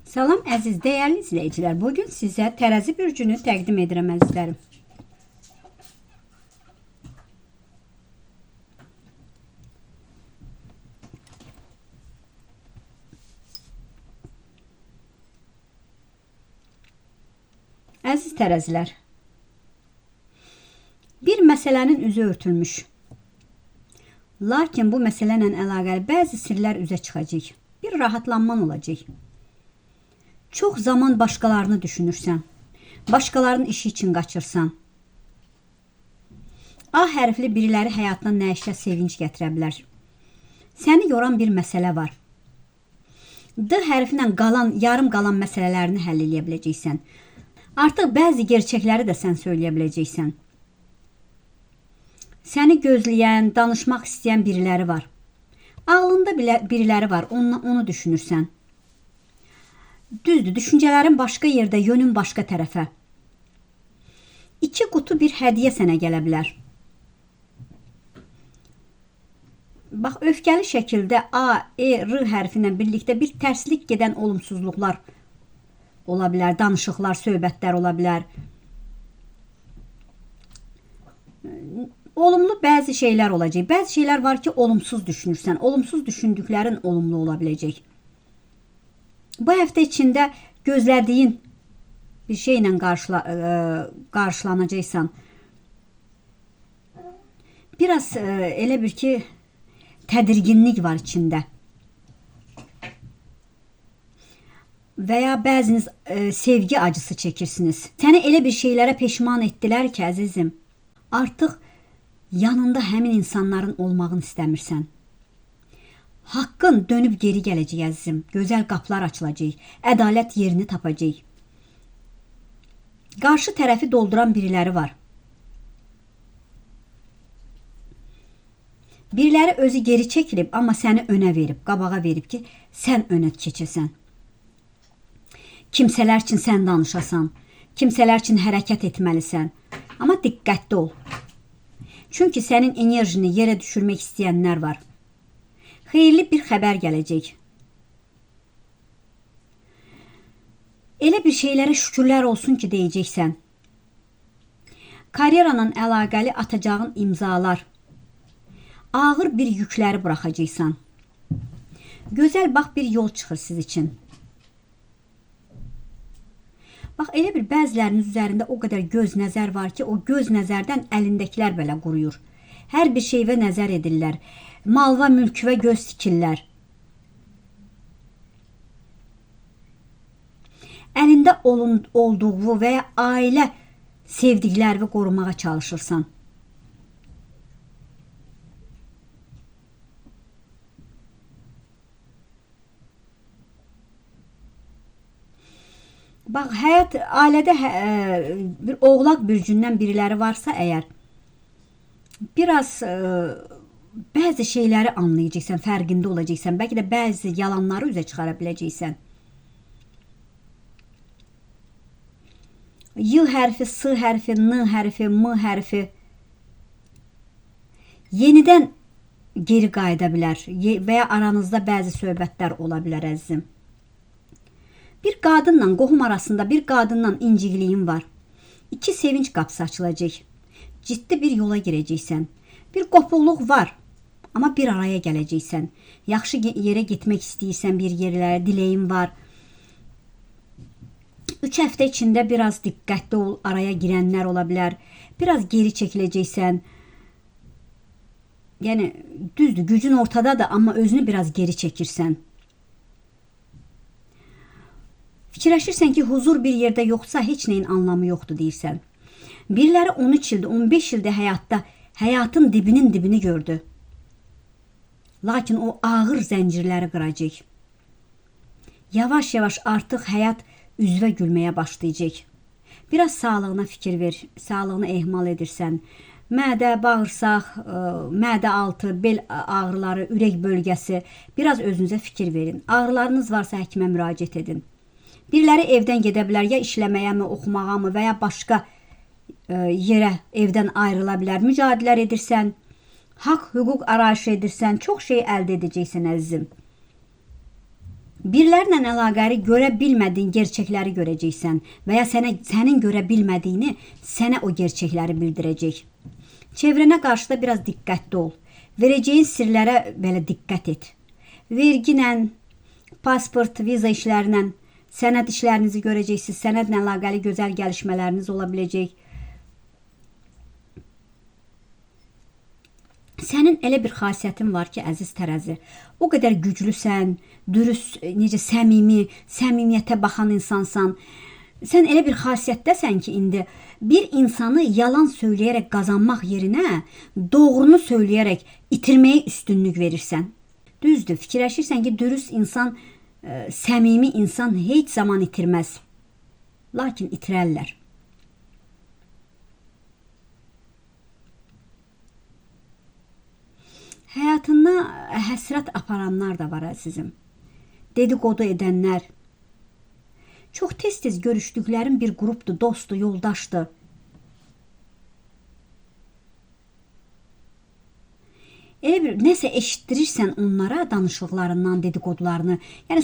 Salam əziz, dəyərli izləyicilər. Bugün sizə tərəzi bürcünü təqdim edirəm əzizlərim. Əziz tərəzilər, bir məsələnin üzü örtülmüş. Lakin bu məsələ ilə əlaqəli bəzi sirlər üzə çıxacaq. Bir rahatlanman olacaq. Çox zaman başqalarını düşünürsən. Başqalarının işi için qaçırsan. A hərfli biriləri həyatına nəşə, sevinç gətirə bilər. Səni yoran bir məsələ var. D hərfilə yarım qalan məsələlərini həll edə biləcəksən. Artıq bəzi gerçəkləri də sən söyləyə biləcəksən. Səni gözləyən, danışmaq istəyən biriləri var. Ağlında biriləri var, onu düşünürsən. Düzdür, düşüncələrin başqa yerdə, yönün başqa tərəfə. 2 qutu bir hədiyyə sənə gələ bilər. Bax, öfkəli şəkildə A, E, R hərfi ilə birlikdə bir tərslik gedən olumsuzluqlar ola bilər, danışıqlar, söhbətlər ola bilər. Olumlu bəzi şeylər olacaq. Bəzi şeylər var ki, olumsuz düşünürsən. Olumsuz düşündüklərin olumlu ola biləcək. Bu həftə içində gözlədiyin bir şeylə qarşılanacaqsan. Biraz elə bir ki, tədirginlik var içində. Və ya bəziniz sevgi acısı çəkirsiniz. Səni elə bir şeylərə peşman etdilər ki, əzizim, artıq yanında həmin insanların olmağını istəmirsən. Haqqın dönüb geri gələcək əzizim. Gözəl qapılar açılacaq. Ədalət yerini tapacaq. Qarşı tərəfi dolduran biriləri var. Biriləri özü geri çəkilib, amma səni önə verib, qabağa verib ki, sən önə keçəsən. Kimsələr üçün sən danışasan. Kimsələr üçün hərəkət etməlisən. Amma diqqətli ol. Çünki sənin enerjini yerə düşürmək istəyənlər var. Xeyirli bir xəbər gələcək. Elə bir şeylərə şükürlər olsun ki, deyəcəksən. Karyeranla əlaqəli atacağın imzalar. Ağır bir yükləri buraxacaqsan. Gözəl bax bir yol çıxır siz üçün. Bax, elə bir bəziləriniz üzərində o qədər göz nəzər var ki, o göz nəzərdən əlindəkilər belə quruyur. Hər bir şeyvə nəzər edirlər. Malva, mülküvə göz tikirlər. Əlində olduğu və ya ailə sevdiklərini qorumağa çalışırsan. Bax, həyat, ailədə bir oğlaq bürcündən biriləri varsa əgər, biraz bəzi şeyləri anlayacaqsan, fərqində olacaqsan. Bəlkə də bəzi yalanları üzə çıxara biləcəksən. Y hərfi, S hərfi, N hərfi, M hərfi yenidən geri qayıda bilər və ya aranızda bəzi söhbətlər ola bilər əzizim. Bir qadınla, qohum arasında bir qadınla incikliyin var. 2 sevinç qapısı açılacaq. Ciddi bir yola girəcəksən. Bir qopuqluq var. Amma bir araya gələcəksən. Yaxşı yerə getmək istəyirsən, bir yerlərə diləyin var. 3 həftə içində biraz diqqətli ol, araya girənlər ola bilər. Biraz geri çəkiləcəksən. Yəni, düzdür, gücün ortadadır, amma özünü biraz geri çəkirsən. Fikirləşirsən ki, huzur bir yerdə yoxsa heç nəyin anlamı yoxdur deyirsən. Biriləri 13 ildə, 15 ildə həyatın dibinin dibini gördü. Lakin o ağır zəncirləri qıracaq. Yavaş-yavaş artıq həyat üzvə gülməyə başlayacaq. Biraz sağlığına fikir ver, sağlığını ehmal edirsən. Mədə, bağırsaq, mədə altı, bel ağrıları, ürək bölgəsi. Biraz özünüzə fikir verin. Ağrılarınız varsa həkimə müraciət edin. Biriləri evdən gedə bilər, ya işləməyə mi, oxumağa mı və ya başqa yerə evdən ayrıla bilər. Mücadilələr edirsən, haqq, hüquq arayışı edirsən, çox şey əldə edəcəksən əzizim. Birilərlə əlaqəli görə bilmədiyin gerçəkləri görəcəksən və ya sənin görə bilmədiyini sənə o gerçəkləri bildirəcək. Çevrənə qarşı da biraz diqqətli ol. Verəcəyin sirlərə belə diqqət et. Vergilə, pasport, viza işlərlə, sənəd işlərinizi görəcəksiniz. Sənədlə əlaqəli gözəl gəlişmələriniz ola biləcək. Sənin elə bir xasiyyətin var ki, əziz tərəzi, o qədər güclüsən, dürüst, necə səmimiyyətə baxan insansan. Sən elə bir xasiyyətdəsən ki, indi bir insanı yalan söyləyərək qazanmaq yerinə doğrunu söyləyərək itirməyə üstünlük verirsən. Düzdür, fikirləşirsən ki, dürüst insan, səmimi insan heç zaman itirməz. Lakin itirərlər. Həyatında həsrət aparanlar da var əzizim. Dedikodu edənlər. Çox tez-tez görüşdüklərin bir qrupdur, dostdur, yoldaşdır. Elə bir nəsə eşitdirirsən onlara danışıqlarından, dedikodularını. Yəni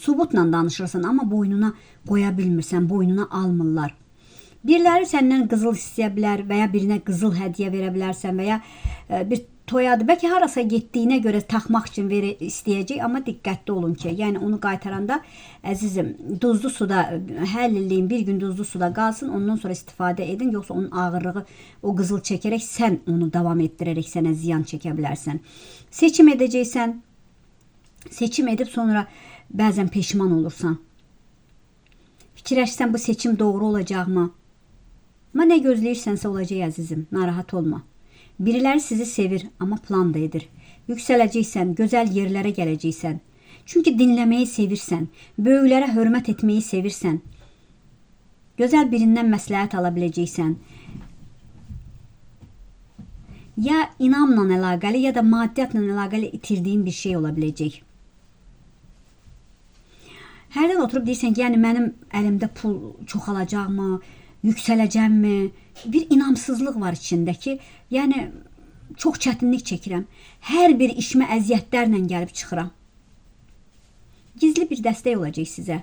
subutla danışırsan, amma boynuna qoya bilmirsən, boynuna almırlar. Biriləri səndən qızıl istəyə bilər və ya birinə qızıl hədiyyə verə bilərsən və ya bir toyadır. Bəlkə harasa getdiyinə görə taxmaq üçün istəyəcək, amma diqqətli olun ki, yəni onu qaytaranda əzizim, duzlu suda həll eləyin, bir gün duzlu suda qalsın, ondan sonra istifadə edin, yoxsa onun ağırlığı o qızıl çəkərək sən onu davam etdirərək sənə ziyan çəkə bilərsən. Seçim edəcəksən, seçim edib sonra bəzən peşman olursan. Fikirləşsən bu seçim doğru olacaqmı? Amma nə gözləyirsənsə olacaq əzizim, narahat olma. Biriləri sizi sevir, amma plan da edir. Yüksələcəksən, gözəl yerlərə gələcəksən. Çünki dinləməyi sevirsən, böyüklərə hörmət etməyi sevirsən. Gözəl birindən məsləhət ala biləcəksən. Ya inamla əlaqəli, ya da maddiyyatla əlaqəli itirdiyin bir şey ola biləcək. Hərdən oturub deyirsən ki, yəni mənim əlimdə pul çoxalacaqmı, yüksələcəmmi? Bir inamsızlıq var içindəki, yəni çox çətinlik çəkirəm. Hər bir işimə əziyyətlərlə gəlib çıxıram. Gizli bir dəstək olacaq sizə.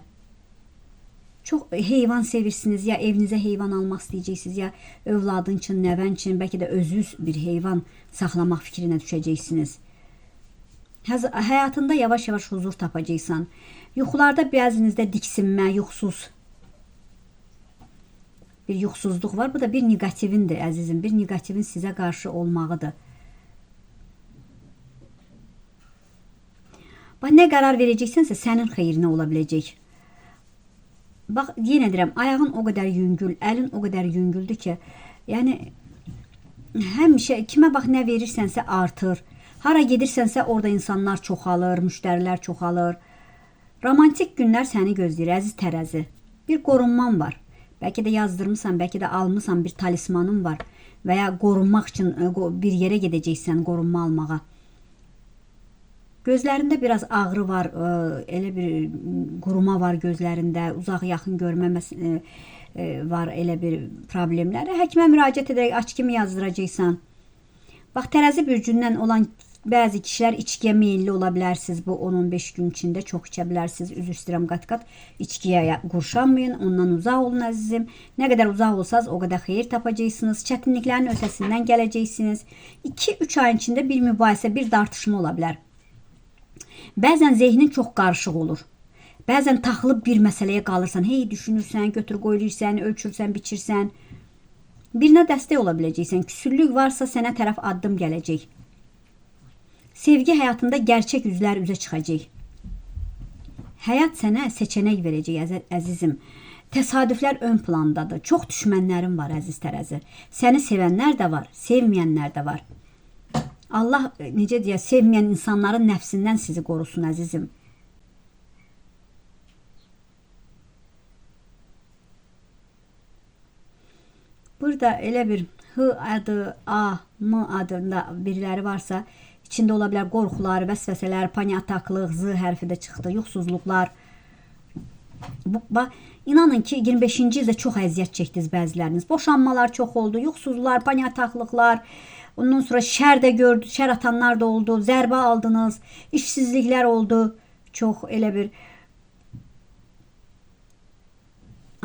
Çox heyvan sevirsiniz, ya evinizə heyvan almaq istəyəcəksiniz, ya övladın üçün, nəvən üçün, bəlkə də özünüz bir heyvan saxlamaq fikrinə düşəcəksiniz. Həyatında yavaş-yavaş huzur tapacaqsan. Yuxularda bəzinizdə diksinmə, yuxusuz. Bir yuxusuzluq var. Bu da bir negativindir əzizim. Bir negativin sizə qarşı olmağıdır. Bax, nə qərar verəcəksənsə sənin xeyrinə ola biləcək. Bax, yenə deyirəm, ayağın o qədər yüngül, əlin o qədər yüngüldür ki, yəni həmişə kimə bax nə verirsənsə artır. Hara gedirsənsə orada insanlar çoxalır, müştərilər çoxalır. Romantik günlər səni gözləyir, əziz tərəzi. Bir qorunman var. Bəlkə də yazdırmısan, bəlkə də almısan, bir talismanın var. Və ya qorunmaq üçün bir yerə gedəcəksən, qorunma almağa. Gözlərində biraz ağrı var, elə bir quruma var gözlərində, uzaq yaxın görmə var, elə bir problemləri. Həkimə müraciət edərək aç kimi yazdıracaqsan. Bax, tərəzi bürcündən olan bəzi kişilər içkiyə meyilli ola bilərsiniz. Bu 10-15 gün içində çox içə bilərsiniz. Üzr istəyirəm, qat-qat içkiyə qurşanmayın. Ondan uzaq olun əzizim. Nə qədər uzaq olsanız o qədər xeyir tapacaqsınız. Çətinliklərin ötəsindən gələcəksiniz. 2-3 ayın içində bir mübahisə, bir dartışma ola bilər. Bəzən zehnin çox qarışıq olur. Bəzən taxılıb bir məsələyə qalırsan. Hey, düşünürsən, götür qoyursan, ölçürsən, biçirsən. Birinə dəstək ola biləcəksən. Küsüllük varsa sənə tərəf addım gələcək. Sevgi həyatında gerçək üzlər üzə çıxacaq. Həyat sənə seçenek verəcək əzizim. Təsadüflər ön plandadır. Çox düşmənlərin var əziz tərəzi. Səni sevənlər də var, sevməyənlər də var. Allah necə deyə, sevməyən insanların nəfsindən sizi qorusun əzizim. Burada elə bir H adı, A, M adında biriləri varsa, içində ola bilər qorxular, vəsvəsələr, paniataklıq, Z hərfi də çıxdı, yuxusuzluqlar. İnanın ki, 25-ci ildə çox əziyyət çəkdiniz bəziləriniz. Boşanmalar çox oldu, yuxusuzluqlar, paniataklıqlar, ondan sonra şər də gördünüz, şər atanlar da oldu, zərbə aldınız, işsizliklər oldu. çox elə bir.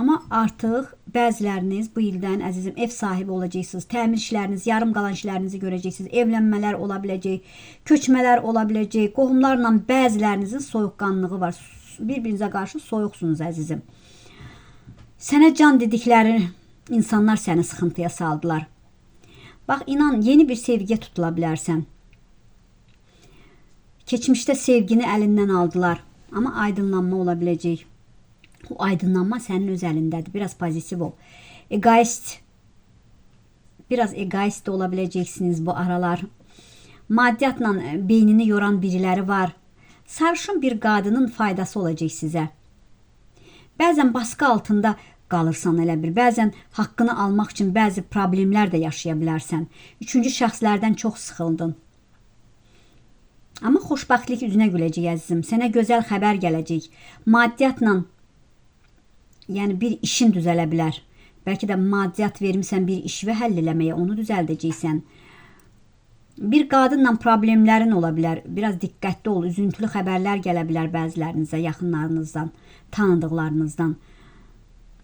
Amma artıq bəziləriniz bu ildən əzizim ev sahibi olacaqsınız. Təmir işləriniz, yarım qalan işlərinizi görəcəksiniz. Evlənmələr ola biləcək, köçmələr ola biləcək. Qohumlarla bəzilerinizin soyuqqanlığı var. Bir-birinizə qarşı soyuqsunuz əzizim. Sənə can dedikləri insanlar səni sıxıntıya saldılar. Bax, inan, yeni bir sevgiyə tutula bilərsən. Keçmişdə sevgini əlindən aldılar. Amma aydınlanma ola biləcək. O aydınlanma sənin öz əlindədir. Biraz pozitiv ol. Biraz egoist ola biləcəksiniz bu aralar. Maddiyyatla beynini yoran biriləri var. Sarışın bir qadının faydası olacaq sizə. Bəzən baskı altında qalırsan elə bir. Bəzən haqqını almaq üçün bəzi problemlər də yaşaya bilərsən. Üçüncü şəxslərdən çox sıxıldın. Amma xoşbəxtlik üzünə güləcək əzizim. Sənə gözəl xəbər gələcək. Maddiyyatla yəni bir işin düzələ bilər. Bəlkə də maddiyyat vermirsən bir işi həll eləməyə, onu düzəldəcəksən. Bir qadınla problemlərin ola bilər. Biraz diqqətli ol. Üzüntülü xəbərlər gələ bilər bəzilərinizə, yaxınlarınızdan, tanıdıqlarınızdan.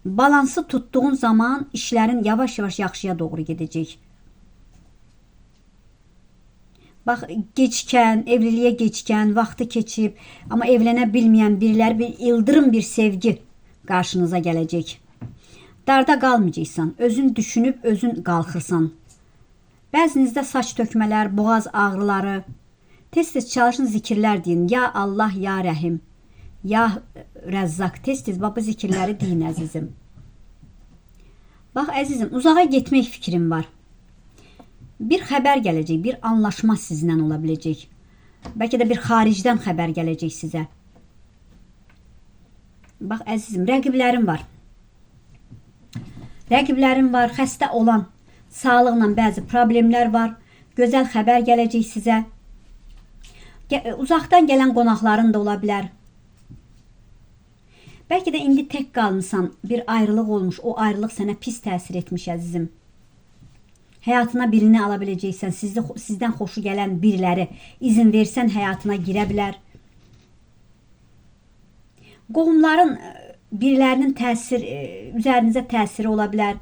Balansı tutduğun zaman işlərin yavaş-yavaş yaxşıya doğru gedəcək. Bax, gecikən, evliliyə gecikən, vaxtı keçib, amma evlənə bilməyən biriləri bir ildırım bir sevgi qarşınıza gələcək. Darda qalmayacaqsan, özün düşünüb, özün qalxırsan. Bəzinizdə saç tökmələr, boğaz ağrıları, tez-tez çalışın zikirlər deyin. Ya Allah, ya Rəhim, ya Rəzzaq, tez-tez bu zikirləri deyin əzizim. Bax əzizim, uzağa getmək fikrim var. Bir xəbər gələcək, bir anlaşma sizinlə ola biləcək. Bəlkə də bir xaricdən xəbər gələcək sizə. Bax əzizim, rəqiblərim var. Rəqiblərim var, xəstə olan, sağlıqla bəzi problemlər var. Gözəl xəbər gələcək sizə. Uzaqdan gələn qonaqların da ola bilər. Bəlkə də indi tək qalmısan, bir ayrılıq olmuş, o ayrılıq sənə pis təsir etmiş əzizim. Həyatına birini ala biləcəksən, sizdən xoşu gələn biriləri izin versən həyatına girə bilər. Qohumların birilərinin üzərinizə təsiri ola bilər.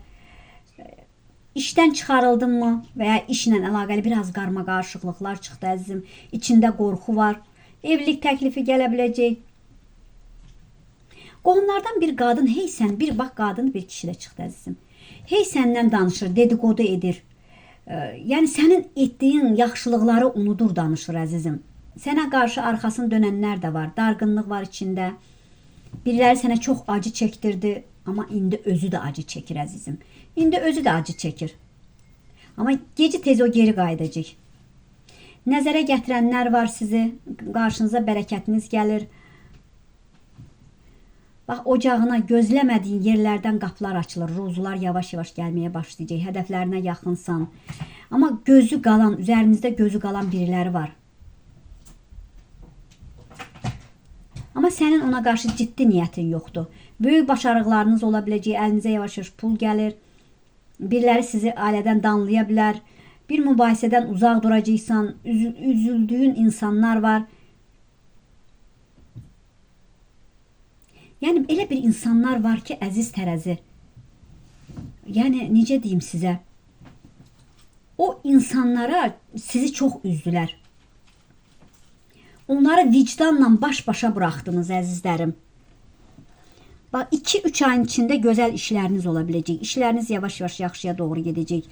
İşdən çıxarıldın mı və ya işlə əlaqəli biraz qarma-qarışıqlıqlar çıxdı əzizim. İçində qorxu var. Evlilik təklifi gələ biləcək. Qohumlardan bir qadın, hey sən, bir bax qadın bir kişi də çıxdı əzizim. Hey səndən danışır, dedikodu edir. Yəni sənin etdiyin yaxşılıqları unudur danışır əzizim. Sənə qarşı arxasını dönənlər də var. Darğınlıq var içində. Biriləri sənə çox acı çəkdirdi. Amma indi özü də acı çəkir əzizim. İndi özü də acı çəkir. Amma gecə tez o geri qayıdacaq. Nəzərə gətirənlər var sizi. Qarşınıza bərəkətiniz gəlir. Bax, ocağına gözləmədiyin yerlərdən qapılar açılır. Ruzular yavaş-yavaş gəlməyə başlayacaq. Hədəflərinə yaxınsan. Amma gözü qalan, üzərinizdə gözü qalan biriləri var. Amma sənin ona qarşı ciddi niyyətin yoxdur. Böyük başarıqlarınız ola biləcək. Əlinizə yavaş-yavaş pul gəlir. Biriləri sizi ailədən danlaya bilər. Bir mübahisədən uzaq duracaqsan. Üzüldüyün insanlar var. Yəni, elə bir insanlar var ki, əziz tərəzi. Yəni, necə deyim sizə? O insanlara sizi çox üzdülər. Onları vicdanla baş-başa buraxdınız, əzizlərim. Bax, 2-3 ayın içində gözəl işləriniz ola biləcək. İşləriniz yavaş-yavaş yaxşıya doğru gedəcək.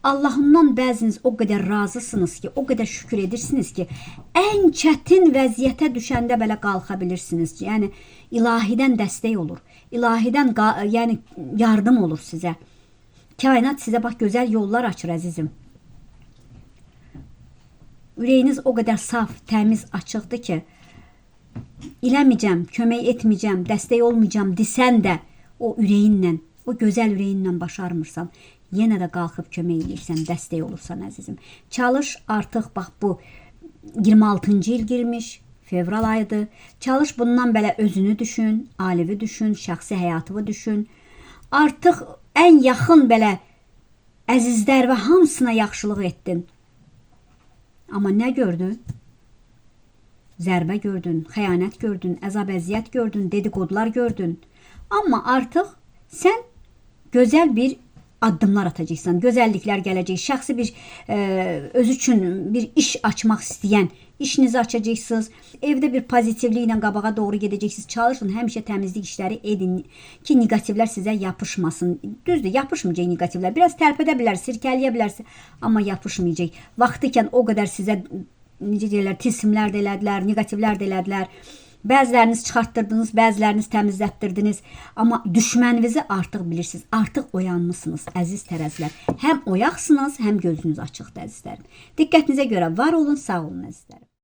Allahımdan bəziniz o qədər razısınız ki, o qədər şükür edirsiniz ki, ən çətin vəziyyətə düşəndə belə qalxa bilirsiniz. Yəni, ilahidən dəstək olur. İlahidən yəni, yardım olur sizə. Kainat sizə bax, gözəl yollar açır, əzizim. Ürəyiniz o qədər saf, təmiz, açıqdır ki, İləməyəcəm, kömək etməyəcəm, dəstək olmayacam desən də o ürəyinlə, o gözəl ürəyinlə başarmırsan. Yenə də qalxıb kömək edirsən, dəstək olursan əzizim. Çalış artıq, bax bu 26-cı il girmiş, fevral ayıdır. Çalış bundan belə özünü düşün, ailəvi düşün, şəxsi həyatını düşün. Artıq ən yaxın belə əzizlər və hamısına yaxşılıq etdin. Amma nə gördün? zərbə gördün, xəyanət gördün, əzab-əziyyət gördün, dedikodular gördün. Amma artıq sən gözəl bir addımlar atacaqsan, gözəlliklər gələcək, şəxsi bir öz üçün bir iş açmaq istəyən işinizi açacaqsınız, evdə bir pozitivliklə qabağa doğru gedəcəksiniz, çalışın, həmişə təmizlik işləri edin ki, negativlər sizə yapışmasın. Düzdür, yapışmayacaq negativlər, biraz tərpədə bilər, sirkələyə bilərsə, amma yapışmayacaq. Vaxtıkən o qədər sizə, necə deyirlər, tilsimlər də elədilər, negativlər də elədilər. Bəziləriniz çıxartdırdınız, bəziləriniz təmizlətdirdiniz. Amma düşməninizi artıq bilirsiniz. Artıq oyanmısınız, əziz tərəzilər. Həm oyaqsınız, həm gözünüz açıqdır, əzizlərim. Diqqətinizə görə var olun, sağ olun, əzizlərim.